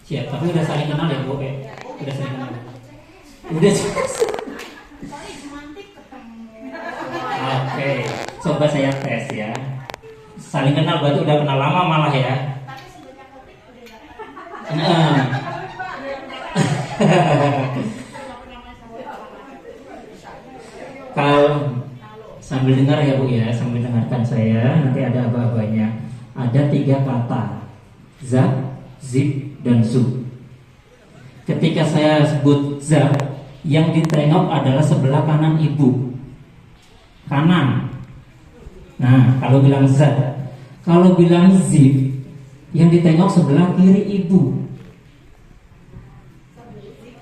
Siap, tapi udah saling kenal ya Bu? Udah saling kenal. Udah. Oke, coba saya tes ya. Saling kenal berarti udah kenal lama malah ya. Kalau sambil dengar ya Bu ya, sambil dengarkan saya, nanti ada aba-abanya. Ada 3 kata, zat, zib, dan zub. Ketika saya sebut zat, yang ditengok adalah sebelah kanan ibu, kanan. Nah, kalau bilang zat. Kalau bilang zib, yang ditengok sebelah kiri ibu.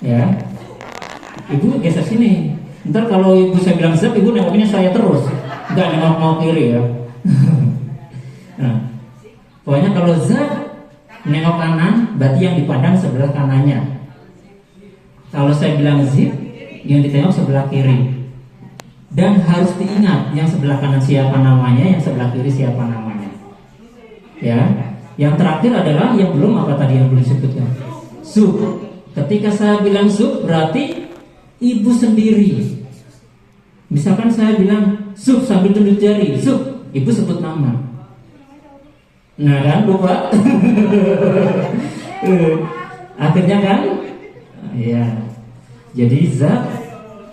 Ya, ibu geser sini. Ntar kalau ibu saya bilang zat, ibu nengoknya saya terus, nggak nengok mau kiri ya. Nah, pokoknya kalau zat nengok kanan, berarti yang dipandang sebelah kanannya. Kalau saya bilang zib, yang ditengok sebelah kiri. Dan harus diingat, yang sebelah kanan siapa namanya, yang sebelah kiri siapa namanya. Ya, yang terakhir adalah yang belum apa tadi yang belum disebutkan, zub. Ketika saya bilang zub, berarti ibu sendiri. Misalkan saya bilang zub sambil tunjuk jari, zub, ibu sebut nama. Nah kan lupa. Akhirnya kan, ya. Jadi zat,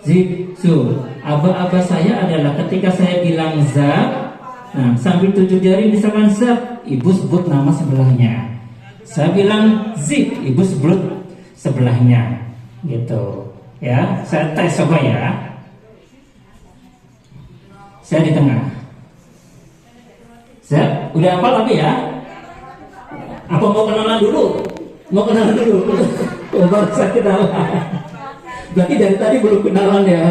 zib, zub. Aba-aba saya adalah ketika saya bilang zat, nah sambil tunjuk jari misalkan zat, ibu sebut nama sebelahnya. Saya bilang zib, ibu sebut sebelahnya, gitu. Ya, saya tes coba ya. Saya di tengah. Saya udah hafal tapi ya. Apa mau kenalan dulu? Mau kenalan dulu? Oh, baru saya kenalan. Berarti dari tadi belum kenalan ya.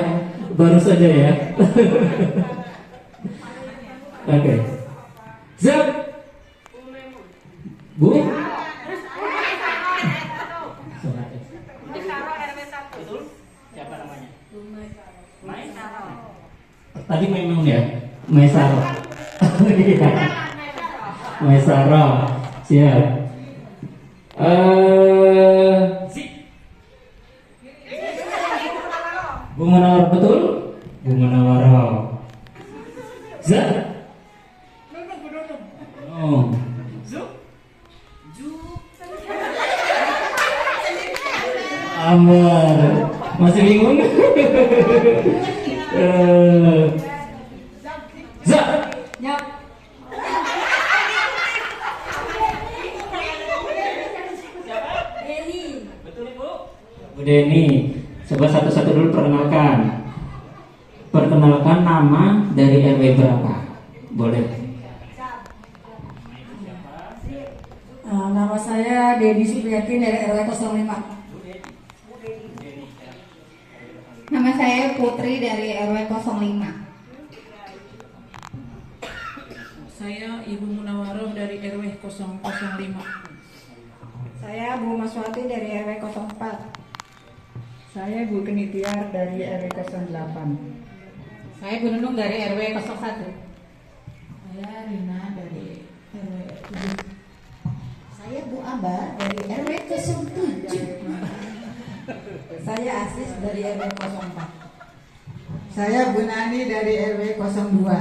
Baru saja ya. Oke. Zat. Bu. Siapa namanya? Tadi memang ya, Maisaro. Maisaro. Siap. Bu Munawar betul? Bu Munawar. Zat. Oh. Amor. Masih bingung? Zat. Betul Ibu? Bu Deni. Coba satu-satu dulu perkenalkan. Perkenalkan nama dari RW berapa? Boleh. Nama saya Dedi Supriyati dari RW 05. Nama saya Putri dari RW 05. Saya Ibu Munawaroh dari RW 005. Saya Bu Maswati dari RW 04. Saya Bu Kenitiar dari RW 08. Saya Bu Nunung dari RW 01. Saya Rina dari RW 7. Saya Bu Amba dari RW 07. Saya Asis dari RW 04. Saya Bu Nani dari RW 02.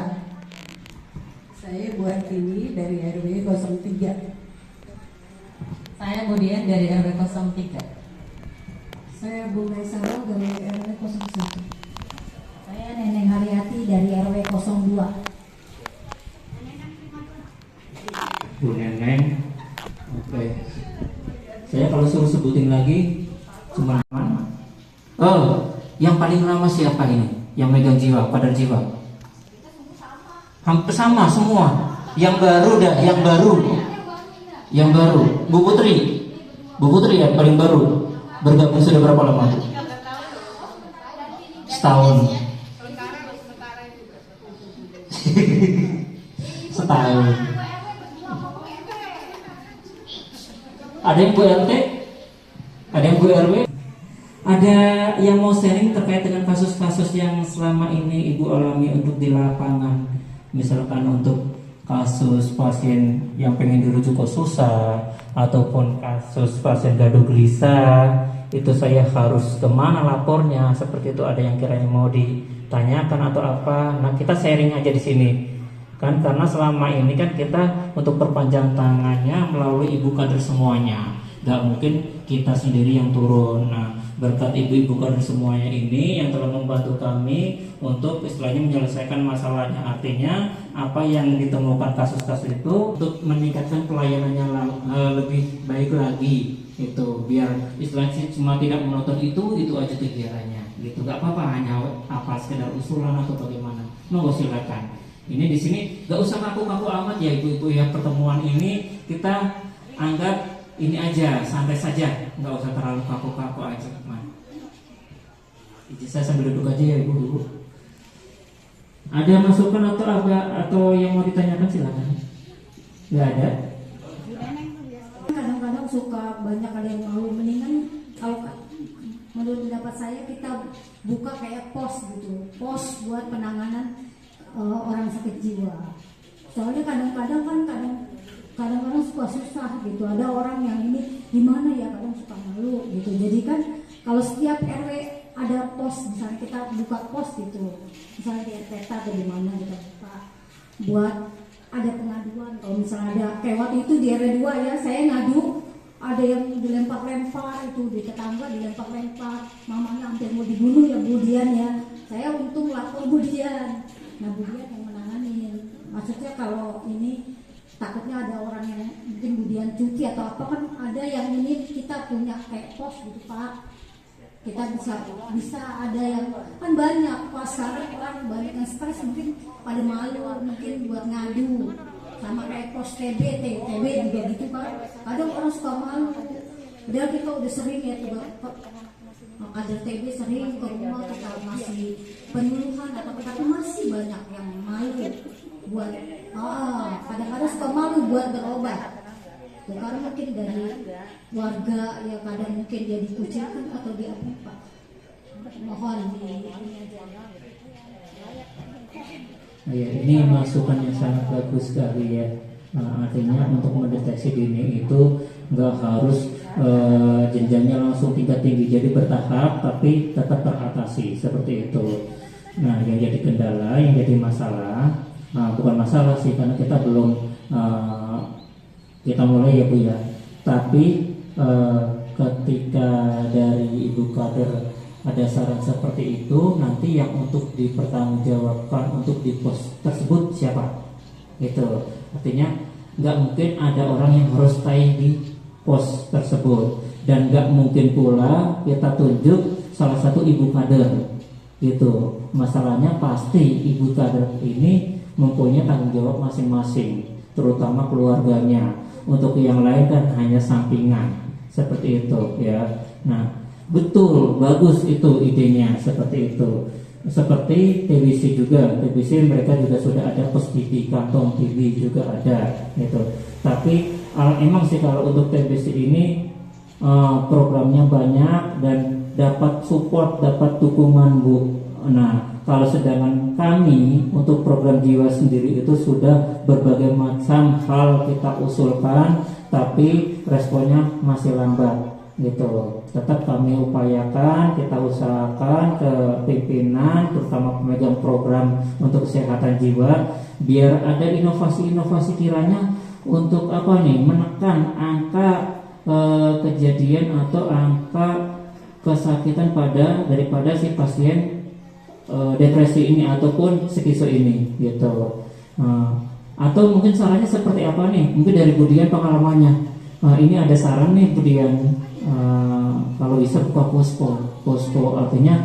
Saya Bu Artiwi dari RW 03. Saya Bu Dian dari RW 03. Saya Bu Maisaro dari RW 01. Saya Neneng Haryati dari RW 02. Bu Neneng. Oke. Saya kalau suruh sebutin lagi cuma nama. Oh, yang paling lama siapa ini? Yang megang jiwa, pada jiwa. Hampir sama semua. Yang baru dah, yang baru. Yang baru. Bu Putri. Bu Putri ya paling baru. Bergabung sudah berapa lama? Setahun. Setahun. Ada yang Bu RT? Ada yang Bu RW? Ada yang mau sharing terkait dengan kasus-kasus yang selama ini Ibu alami untuk di lapangan? Misalkan untuk kasus pasien yang pengen dirujuk ke susah, ataupun kasus pasien gaduh gelisah, itu saya harus kemana lapornya, seperti itu. Ada yang kiranya mau ditanyakan atau apa, nah kita sharing aja di sini kan, karena selama ini kan kita untuk perpanjang tangannya melalui ibu kader semuanya, nggak mungkin kita sendiri yang turun. Nah, berkat ibu-ibu kader semuanya ini yang telah membantu kami untuk istilahnya menyelesaikan masalahnya. Artinya apa yang ditemukan kasus-kasus itu untuk meningkatkan pelayanannya lebih baik lagi, itu biar istilahnya cuma tidak menonton itu aja kegiatannya gitu. Nggak apa-apa, hanya apa sekedar usulan atau bagaimana, monggo silakan. Ini di sini nggak usah kaku-kaku amat ya ibu-ibu ya. Pertemuan ini kita anggap ini aja, santai saja, nggak usah terlalu kaku-kaku aja. Saya sambil duduk aja ya ibu-ibu. Ada masukan atau apa atau yang mau ditanyakan silakan. Nggak ada. Kadang-kadang suka banyak ada yang malu, mendingan kalau menurut pendapat saya kita buka kayak pos gitu, pos buat penanganan orang sakit jiwa. Soalnya kadang-kadang kan kadang-kadang suka susah gitu. Ada orang yang ini gimana ya, kadang suka malu gitu. Jadi kan kalau setiap RW ada pos, misalnya kita buka pos gitu, misalnya di RT atau di mana kita buka buat ada pengaduan. Kalau misalnya ada kayak waktu itu di RW 2 ya, saya ngadu ada yang dilempar-lempar itu di tetangga, dilempar-lempar, mamanya hampir mau dibunuh ya Bu Dian ya. Saya untung lapor Bu Dian. Nah Bu Dian yang menanganin. Maksudnya kalau ini takutnya ada orang yang mungkin Bu Dian cuti atau apa, kan ada yang ini kita punya kayak pos gitu Pak. Kita bisa ada yang kan banyak pas sekarang orang banyak yang stres, mungkin pada malu mungkin buat ngadu. Sama kayak pos TB juga gitu kan. Kadang orang suka malu. Padahal kita udah sering ya tuh kader TB sering ke rumah kita masih penyuluhan atau tapi masih banyak yang malu buat kadang-kadang suka malu buat berobat. Ya, karena mungkin dari warga ya kadang mungkin dia dikucilkan atau dia apa. Mohon Ya, ini masukan yang sangat bagus sekali ya. Artinya untuk mendeteksi dini itu nggak harus jenjangnya langsung tingkat tinggi, jadi bertahap tapi tetap teratasi seperti itu. Nah, yang jadi kendala, yang jadi masalah, bukan masalah sih karena kita belum kita mulai ya Bu ya. Tapi ketika dari Ibu Kader ada saran seperti itu, nanti yang untuk dipertanggungjawabkan untuk di pos tersebut siapa? Itu artinya nggak mungkin ada orang yang harus stay di pos tersebut, dan nggak mungkin pula kita tunjuk salah satu ibu kader. Gitu. Masalahnya pasti ibu kader ini mempunyai tanggung jawab masing-masing, terutama keluarganya. Untuk yang lain kan hanya sampingan seperti itu ya. Nah, betul, bagus itu idenya seperti itu. Seperti TBC juga, TBC mereka juga sudah ada pos TV, kantong TV juga ada gitu. Tapi emang sih kalau untuk TBC ini programnya banyak dan dapat support, dapat dukungan Bu. Nah, kalau sedangkan kami untuk program jiwa sendiri itu sudah berbagai macam hal kita usulkan, tapi responnya masih lambat gitu. Tetap kami upayakan, kita usahakan ke pimpinan, terutama pemegang program untuk kesehatan jiwa, biar ada inovasi-inovasi kiranya untuk apa nih, menekan angka kejadian atau angka kesakitan daripada si pasien depresi ini ataupun skizo ini gitu. Atau mungkin sarannya seperti apa nih? Mungkin dari Bu Dian pengalamannya. Ini ada saran nih Bu Dian, kalau bisa buka posko artinya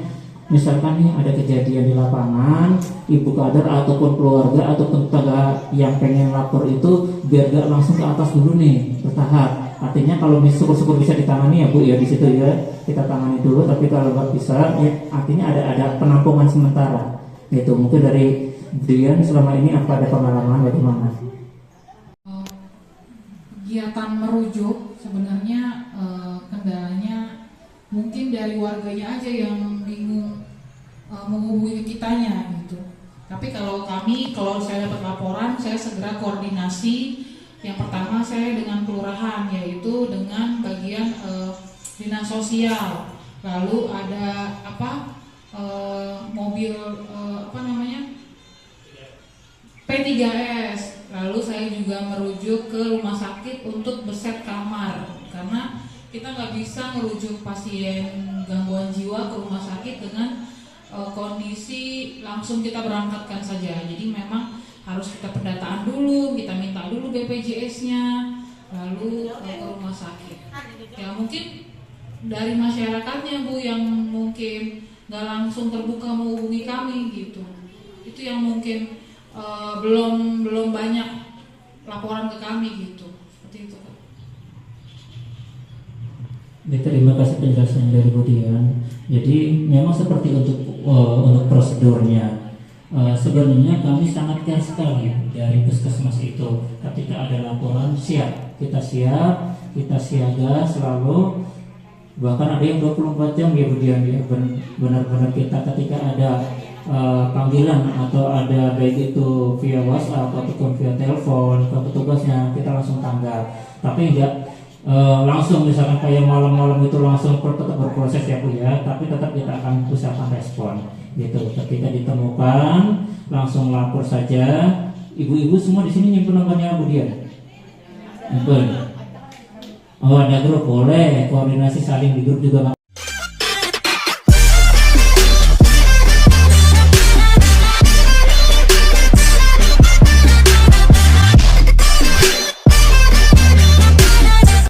misalkan nih ada kejadian di lapangan, ibu kader ataupun keluarga ataupun tetangga yang pengen lapor itu biar gak langsung ke atas dulu nih, bertahap. Artinya kalau syukur-syukur bisa ditangani ya Bu ya, di situ ya kita tangani dulu. Tapi kalau nggak bisa ya artinya ada penampungan sementara. Itu mungkin dari Dian selama ini apa ada pengalaman bagaimana? Kegiatan merujuk sebenarnya kendalanya mungkin dari warganya aja yang bingung menghubungi kitanya gitu. Tapi kalau saya dapat laporan, saya segera koordinasi Yang pertama saya dengan kelurahan, yaitu dengan bagian dinas sosial. Lalu ada mobil P3S. Lalu saya juga merujuk ke rumah sakit untuk beset kamar, karena kita nggak bisa merujuk pasien gangguan jiwa ke rumah sakit dengan kondisi langsung kita berangkatkan saja. Jadi memang harus kita pendataan dulu, kita minta dulu BPJS-nya, lalu ke rumah sakit. Ya mungkin dari masyarakatnya Bu yang mungkin nggak langsung terbuka menghubungi kami gitu. Itu yang mungkin belum banyak laporan ke kami gitu. Seperti itu Pak. Terima kasih penjelasan dari Bu Dian. Jadi memang seperti untuk prosedurnya. Sebenarnya kami sangat care sekali dari puskesmas itu. Ketika ada laporan siap, kita siaga selalu. Bahkan ada yang 24 jam ya Bu Dian ya. Benar-benar kita ketika ada panggilan atau ada baik itu via WhatsApp ataupun via telepon ke petugasnya, kita langsung tanggap. Tapi enggak langsung misalkan kayak malam-malam itu langsung tetap berproses ya Bu ya, tapi tetap kita akan usahakan respon gitu. Ketika ditemukan langsung lapor saja. Ibu-ibu semua di sini nyimpen nomornya Bu Dian? Nyimpen. Oh ada grup, boleh koordinasi saling di grup juga.